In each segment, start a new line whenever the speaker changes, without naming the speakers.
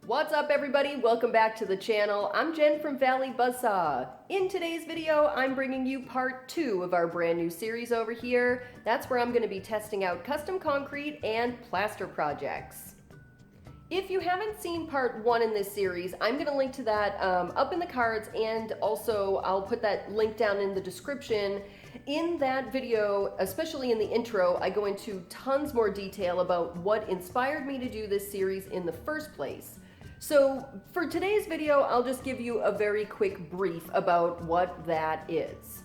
What's up everybody? Welcome back to the channel. I'm Jen from Valley Buzzsaw. In today's video, I'm bringing you part 2 of our brand new series over here. That's where I'm going to be testing out custom concrete and plaster projects. If you haven't seen part 1 in this series, I'm going to link to that up in the cards, and also I'll put that link down in the description. In that video, especially in the intro, I go into tons more detail about what inspired me to do this series in the first place. So for today's video, I'll just give you a very quick brief about what that is.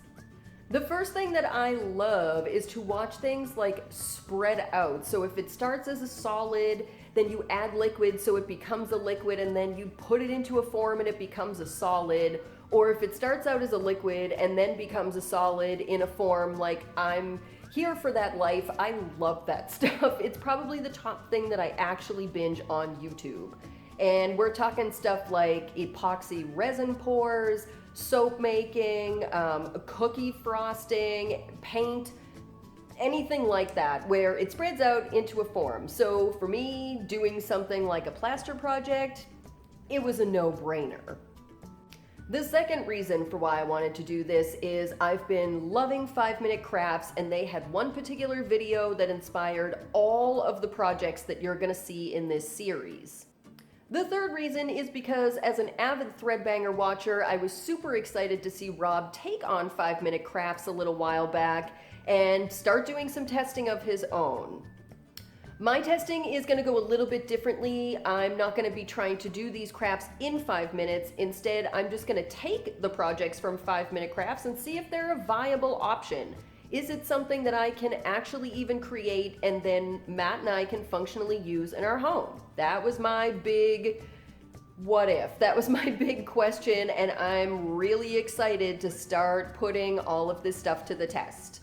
The first thing that I love is to watch things like spread out. So if it starts as a solid, then you add liquid so it becomes a liquid, and then you put it into a form and it becomes a solid. Or if it starts out as a liquid and then becomes a solid in a form, like I'm here for that life. I love that stuff. It's probably the top thing that I actually binge on YouTube. And we're talking stuff like epoxy resin pours, soap making, cookie frosting, paint, anything like that, where it spreads out into a form. So for me, doing something like a plaster project, it was a no-brainer. The second reason for why I wanted to do this is I've been loving 5-minute crafts, and they had one particular video that inspired all of the projects that you're gonna see in this series. The third reason is because as an avid Threadbanger watcher, I was super excited to see Rob take on 5-minute crafts a little while back and start doing some testing of his own. My testing is going to go a little bit differently. I'm not going to be trying to do these crafts in 5 minutes. Instead, I'm just going to take the projects from 5-minute crafts and see if they're a viable option. Is it something that I can actually even create and then Matt and I can functionally use in our home? That was my big what if. That was my big question, and I'm really excited to start putting all of this stuff to the test.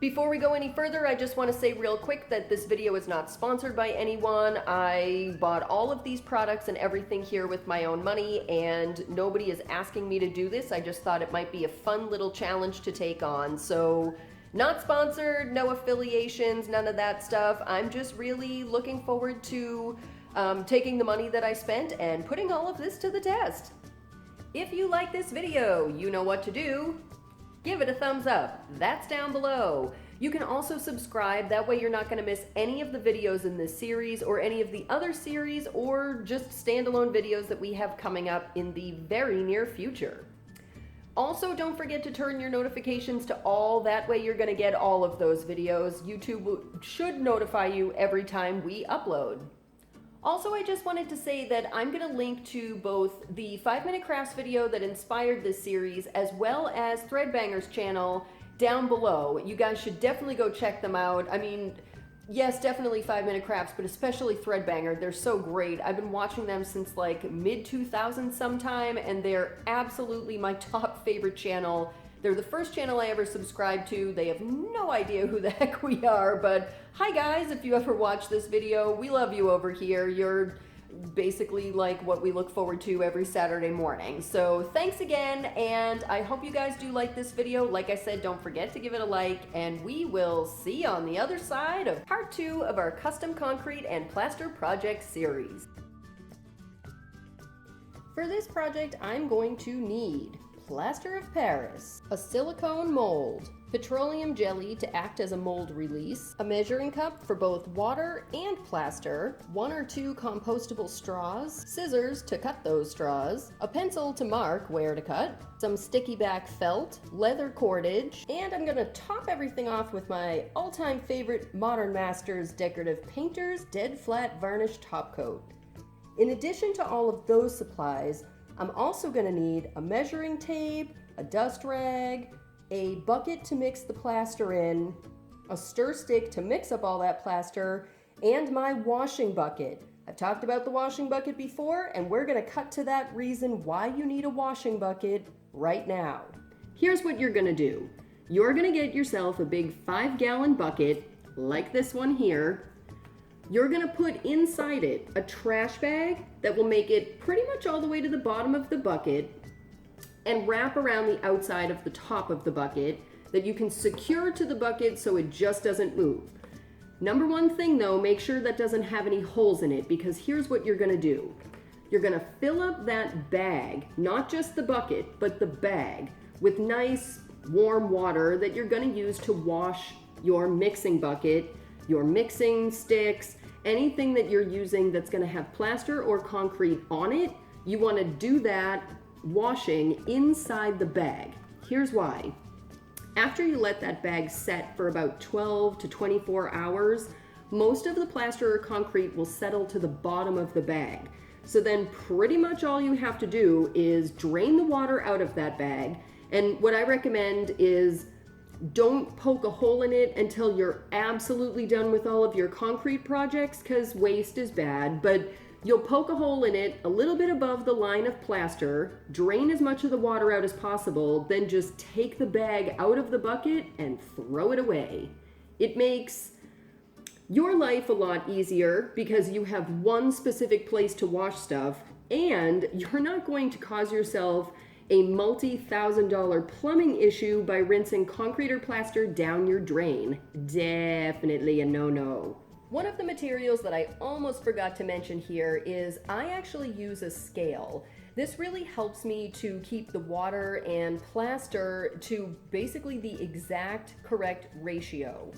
Before we go any further, I just want to say real quick that this video is not sponsored by anyone. I bought all of these products and everything here with my own money, and nobody is asking me to do this. I just thought it might be a fun little challenge to take on. So, not sponsored, no affiliations, none of that stuff. I'm just really looking forward to taking the money that I spent and putting all of this to the test. If you like this video, you know what to do. Give it a thumbs up. That's down below. You can also subscribe. That way you're not going to miss any of the videos in this series or any of the other series or just standalone videos that we have coming up in the very near future. Also, don't forget to turn your notifications to all. That way you're going to get all of those videos. YouTube should notify you every time we upload. Also, I just wanted to say that I'm going to link to both the 5-minute crafts video that inspired this series as well as Threadbanger's channel down below. You guys should definitely go check them out. I mean, yes, definitely 5-minute crafts, but especially Threadbanger. They're so great. I've been watching them since like mid-2000s sometime, and they're absolutely my top favorite channel. They're the first channel I ever subscribed to. They have no idea who the heck we are, but hi guys, if you ever watch this video, we love you over here. You're basically like what we look forward to every Saturday morning. So thanks again, and I hope you guys do like this video. Like I said, don't forget to give it a like, and we will see you on the other side of part 2 of our custom concrete and plaster project series. For this project, I'm going to need plaster of Paris, a silicone mold, petroleum jelly to act as a mold release, a measuring cup for both water and plaster, 1 or 2 compostable straws, scissors to cut those straws, a pencil to mark where to cut, some sticky back felt, leather cordage, and I'm gonna top everything off with my all-time favorite Modern Masters Decorative Painters Dead Flat Varnish Top Coat. In addition to all of those supplies, I'm also going to need a measuring tape, a dust rag, a bucket to mix the plaster in, a stir stick to mix up all that plaster, and my washing bucket. I've talked about the washing bucket before, and we're going to cut to that reason why you need a washing bucket right now. Here's what you're going to do. You're going to get yourself a big 5-gallon bucket, like this one here. You're going to put inside it a trash bag that will make it pretty much all the way to the bottom of the bucket and wrap around the outside of the top of the bucket that you can secure to the bucket so it just doesn't move. Number one thing though, make sure that doesn't have any holes in it, because here's what you're going to do. You're gonna fill up that bag, not just the bucket, but the bag, with nice warm water that you're gonna use to wash your mixing bucket, your mixing sticks, anything that you're using that's gonna have plaster or concrete on it. You wanna do that washing inside the bag. Here's why. After you let that bag set for about 12 to 24 hours, most of the plaster or concrete will settle to the bottom of the bag. So then pretty much all you have to do is drain the water out of that bag. And what I recommend is don't poke a hole in it until you're absolutely done with all of your concrete projects, because waste is bad, but you'll poke a hole in it a little bit above the line of plaster, drain as much of the water out as possible, then just take the bag out of the bucket and throw it away. It makes your life a lot easier because you have one specific place to wash stuff, and you're not going to cause yourself a multi-$1,000 plumbing issue by rinsing concrete or plaster down your drain. Definitely a no-no. One of the materials that I almost forgot to mention here is I actually use a scale. This really helps me to keep the water and plaster to basically the exact correct ratio.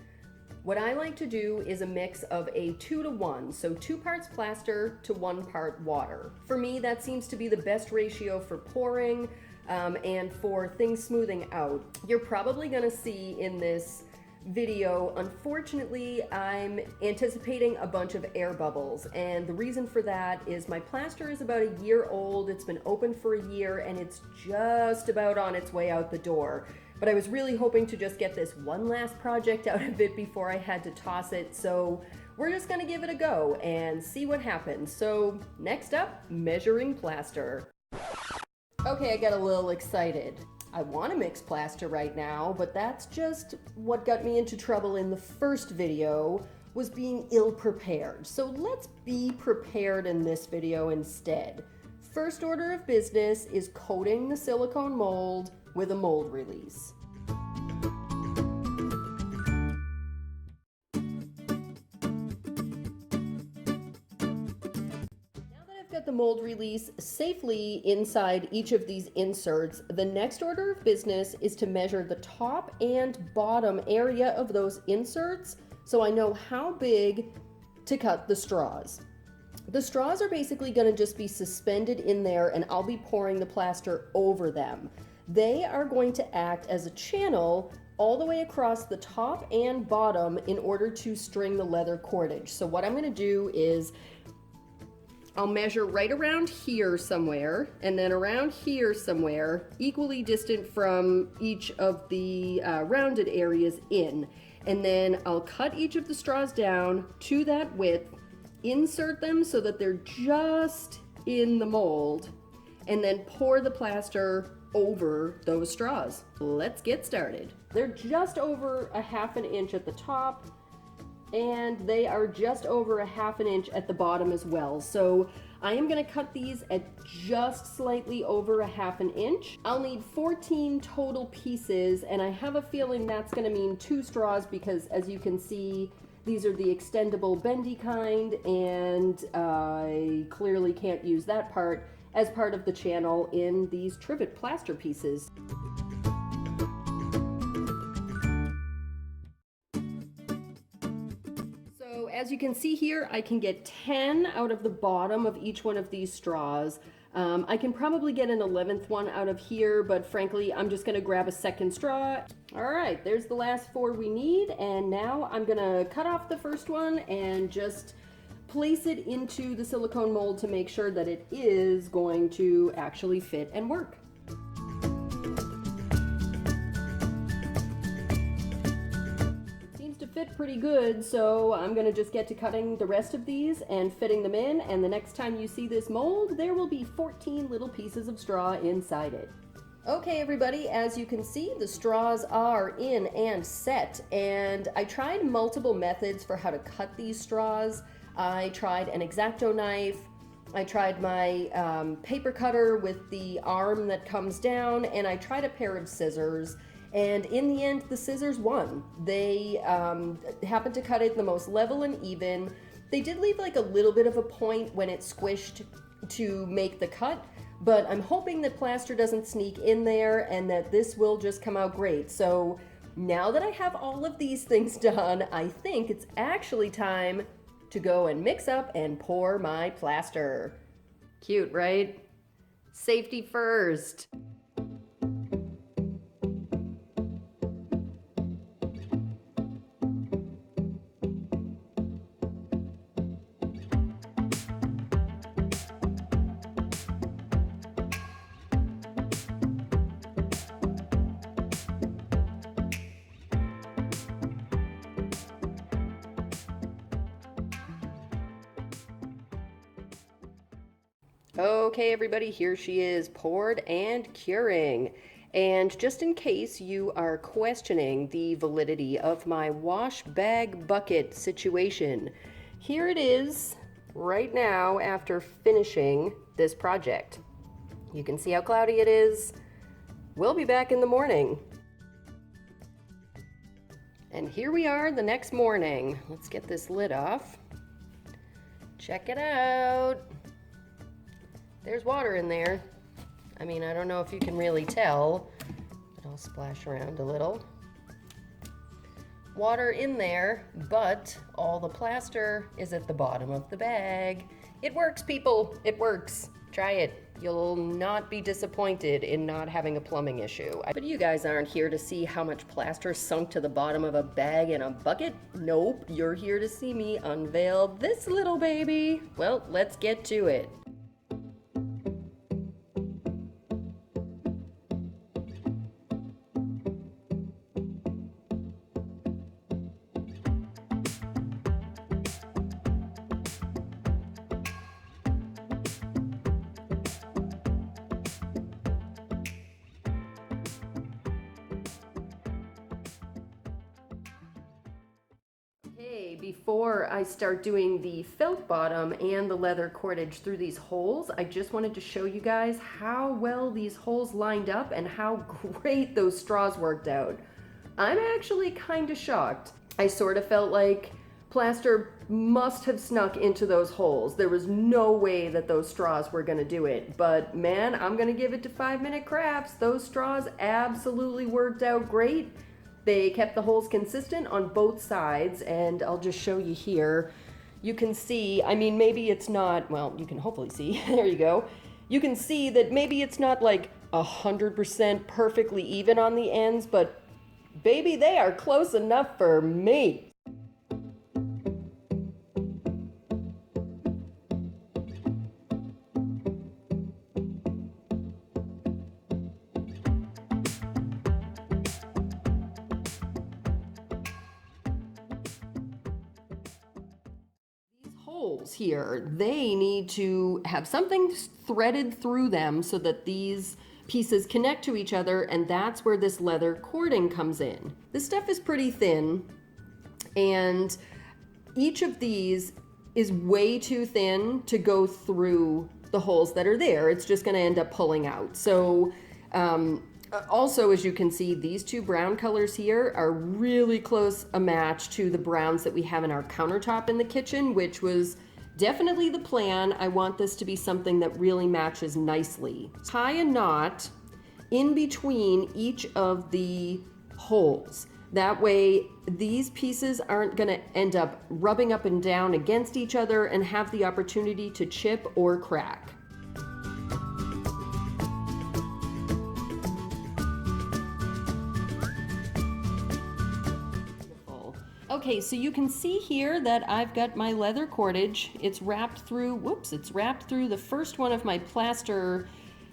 What I like to do is a mix of a 2-to-1, so 2 parts plaster to 1 part water. For me, that seems to be the best ratio for pouring and for things smoothing out. You're probably gonna see in this video, unfortunately, I'm anticipating a bunch of air bubbles, and the reason for that is my plaster is about a year old. It's been open for a year and it's just about on its way out the door. But I was really hoping to just get this one last project out of it before I had to toss it, so we're just gonna give it a go and see what happens. So next up, measuring plaster. Okay, I got a little excited. I want to mix plaster right now, but that's just what got me into trouble in the first video, was being ill-prepared. So let's be prepared in this video instead. First order of business is coating the silicone mold with a mold release. The mold release safely inside each of these inserts, the next order of business is to measure the top and bottom area of those inserts so I know how big to cut the straws. The straws are basically going to just be suspended in there, and I'll be pouring the plaster over them. They are going to act as a channel all the way across the top and bottom in order to string the leather cordage. So what I'm going to do is I'll measure right around here somewhere, and then around here somewhere, equally distant from each of the rounded areas in. And then I'll cut each of the straws down to that width, insert them so that they're just in the mold, and then pour the plaster over those straws. Let's get started. They're just over a ½ inch at the top, and they are just over a ½ inch at the bottom as well. So I am going to cut these at just slightly over a ½ inch. I'll need 14 total pieces, and I have a feeling that's going to mean 2 straws because, as you can see, these are the extendable bendy kind, and I clearly can't use that part as part of the channel in these Trivet plaster pieces. As you can see here, I can get 10 out of the bottom of each one of these straws. I can probably get an 11th one out of here, but frankly, I'm just gonna grab a second straw. All right, there's the last 4 we need, and now I'm gonna cut off the first one and just place it into the silicone mold to make sure that it is going to actually fit and work. Fit pretty good, so I'm gonna just get to cutting the rest of these and fitting them in, and the next time you see this mold, there will be 14 little pieces of straw inside it. Okay everybody, as you can see, the straws are in and set, and I tried multiple methods for how to cut these straws. I tried an X-Acto knife, I tried my paper cutter with the arm that comes down, and I tried a pair of scissors. And in the end, the scissors won. They happened to cut it the most level and even. They did leave like a little bit of a point when it squished to make the cut, but I'm hoping that plaster doesn't sneak in there and that this will just come out great. So now that I have all of these things done, I think it's actually time to go and mix up and pour my plaster. Cute, right? Safety first. Okay, everybody, here she is, poured and curing. And just in case you are questioning the validity of my wash bag bucket situation, here it is right now after finishing this project. You can see how cloudy it is. We'll be back in the morning. And here we are the next morning. Let's get this lid off. Check it out. There's water in there. I mean, I don't know if you can really tell, but I'll splash around a little. Water in there, but all the plaster is at the bottom of the bag. It works, people. It works. Try it. You'll not be disappointed in not having a plumbing issue. But you guys aren't here to see how much plaster sunk to the bottom of a bag in a bucket. Nope, you're here to see me unveil this little baby. Well, let's get to it. Before I start doing the felt bottom and the leather cordage through these holes, I just wanted to show you guys how well these holes lined up and how great those straws worked out. I'm actually kind of shocked. I sort of felt like plaster must have snuck into those holes. There was no way that those straws were going to do it. But man, I'm going to give it to 5 Minute Crafts. Those straws absolutely worked out great. They kept the holes consistent on both sides, and I'll just show you here. You can see, I mean, maybe it's not, well, you can hopefully see, there you go. You can see that maybe it's not like 100% perfectly even on the ends, but baby, they are close enough for me. Here, they need to have something threaded through them so that these pieces connect to each other, and that's where this leather cording comes in. This stuff is pretty thin, and each of these is way too thin to go through the holes that are there. It's just going to end up pulling out. So also, as you can see, these two brown colors here are really close a match to the browns that we have in our countertop in the kitchen, which was definitely the plan. I want this to be something that really matches nicely. Tie a knot in between each of the holes. That way, these pieces aren't going to end up rubbing up and down against each other and have the opportunity to chip or crack. Okay, so you can see here that I've got my leather cordage. It's wrapped through, it's wrapped through the first one of my plaster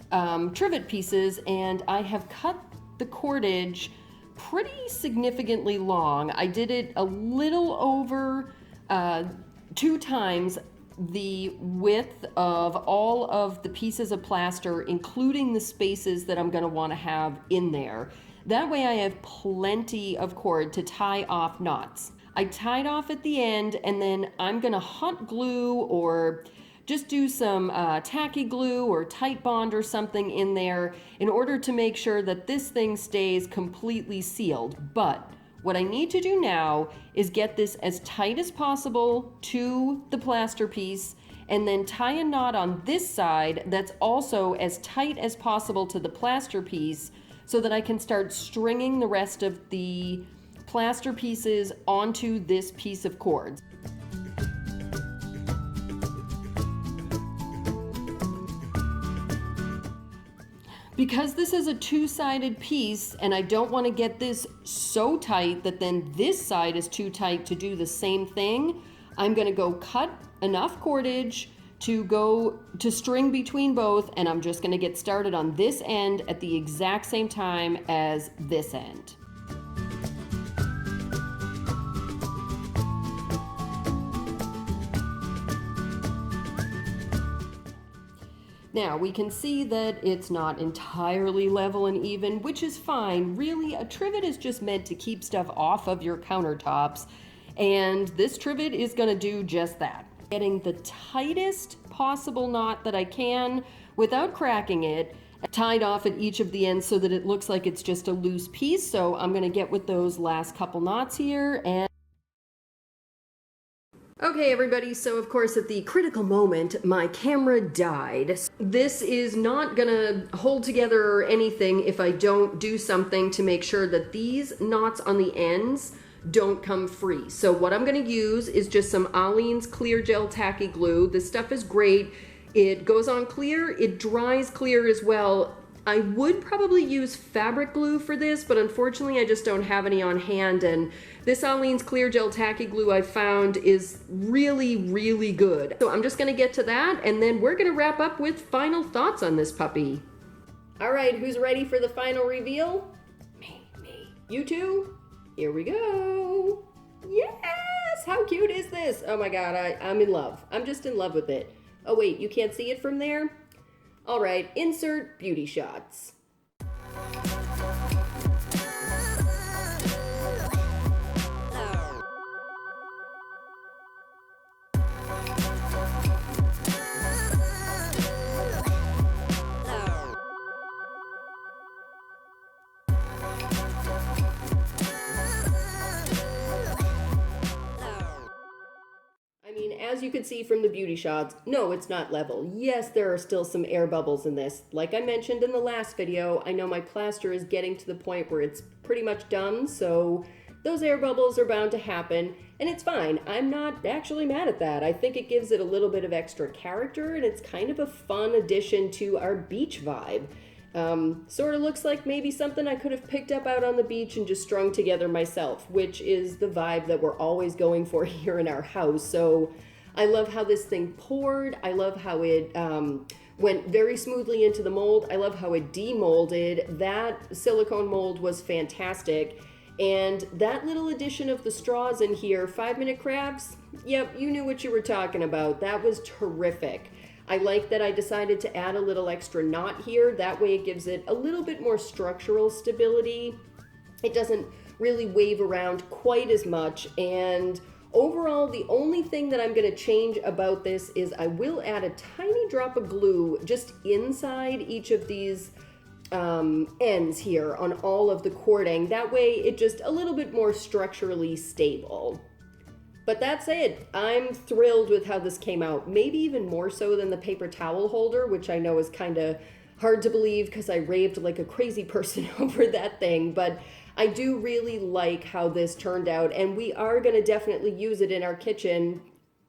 trivet pieces, and I have cut the cordage pretty significantly long. I did it a little over 2 times the width of all of the pieces of plaster, including the spaces that I'm going to want to have in there. That way I have plenty of cord to tie off knots. I tied off at the end, and then I'm gonna hot glue or just do some tacky glue or tight bond or something in there in order to make sure that this thing stays completely sealed. But what I need to do now is get this as tight as possible to the plaster piece and then tie a knot on this side that's also as tight as possible to the plaster piece so that I can start stringing the rest of the plaster pieces onto this piece of cord. Because this is a two-sided piece and I don't want to get this so tight that then this side is too tight to do the same thing, I'm going to go cut enough cordage to string between both, and I'm just going to get started on this end at the exact same time as this end. Now we can see that it's not entirely level and even, which is fine. Really, a trivet is just meant to keep stuff off of your countertops, and this trivet is going to do just that. Getting the tightest possible knot that I can without cracking it, tied off at each of the ends so that it looks like it's just a loose piece. So I'm going to get with those last couple knots here and okay, everybody, so of course at the critical moment, my camera died. This is not gonna hold together or anything if I don't do something to make sure that these knots on the ends don't come free. So what I'm gonna use is just some Aleene's Clear Gel Tacky Glue. This stuff is great. It goes on clear, it dries clear as well. I would probably use fabric glue for this, but unfortunately I just don't have any on hand, and this Aleene's Clear Gel Tacky Glue I found is really, really good. So I'm just gonna get to that, and then we're gonna wrap up with final thoughts on this puppy. All right, who's ready for the final reveal? Me. You two? Here we go. Yes, how cute is this? Oh my God, I'm in love. I'm just in love with it. Oh wait, you can't see it from there? All right, insert beauty shots. As you can see from the beauty shots, no, it's not level. Yes, there are still some air bubbles in this. Like I mentioned in the last video, I know my plaster is getting to the point where it's pretty much done, so those air bubbles are bound to happen, and it's fine. I'm not actually mad at that. I think it gives it a little bit of extra character, and it's kind of a fun addition to our beach vibe. Sort of looks like maybe something I could have picked up out on the beach and just strung together myself, which is the vibe that we're always going for here in our house. So I love how this thing poured. I love how it went very smoothly into the mold. I love how it demolded. That silicone mold was fantastic. And that little addition of the straws in here, 5-minute crafts, yep, you knew what you were talking about. That was terrific. I like that I decided to add a little extra knot here. That way it gives it a little bit more structural stability. It doesn't really wave around quite as much, and overall, the only thing that I'm going to change about this is I will add a tiny drop of glue just inside each of these ends here on all of the cording. That way it's just a little bit more structurally stable. But that's it. I'm thrilled with how this came out. Maybe even more so than the paper towel holder, which I know is kind of hard to believe because I raved like a crazy person over that thing. But I do really like how this turned out, and we are going to definitely use it in our kitchen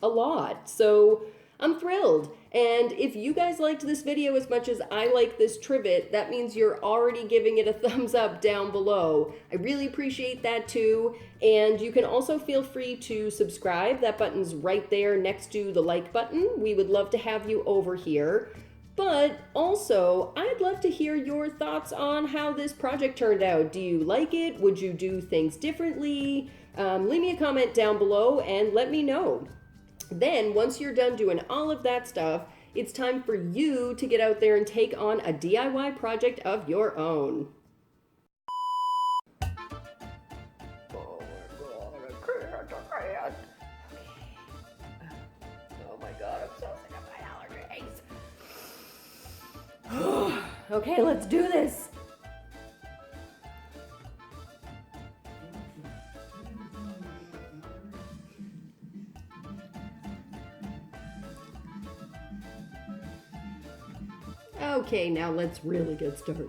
a lot. So I'm thrilled. And if you guys liked this video as much as I like this trivet, that means you're already giving it a thumbs up down below. I really appreciate that too. And you can also feel free to subscribe. That button's right there next to the like button. We would love to have you over here. But also, I'd love to hear your thoughts on how this project turned out. Do you like it? Would you do things differently? Leave me a comment down below and let me know. Then, once you're done doing all of that stuff, it's time for you to get out there and take on a DIY project of your own. Oh my God, I'm so sick of my allergies. Okay, let's do this. Okay, now let's really get started.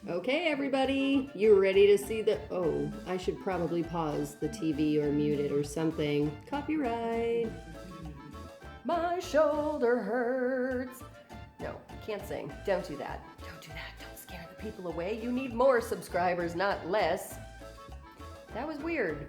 Okay, everybody, you ready to see the... Oh, I should probably pause the TV or mute it or something. Copyright. My shoulder hurts. No, can't sing. Don't do that. Don't do that. Don't scare the people away. You need more subscribers, not less. That was weird.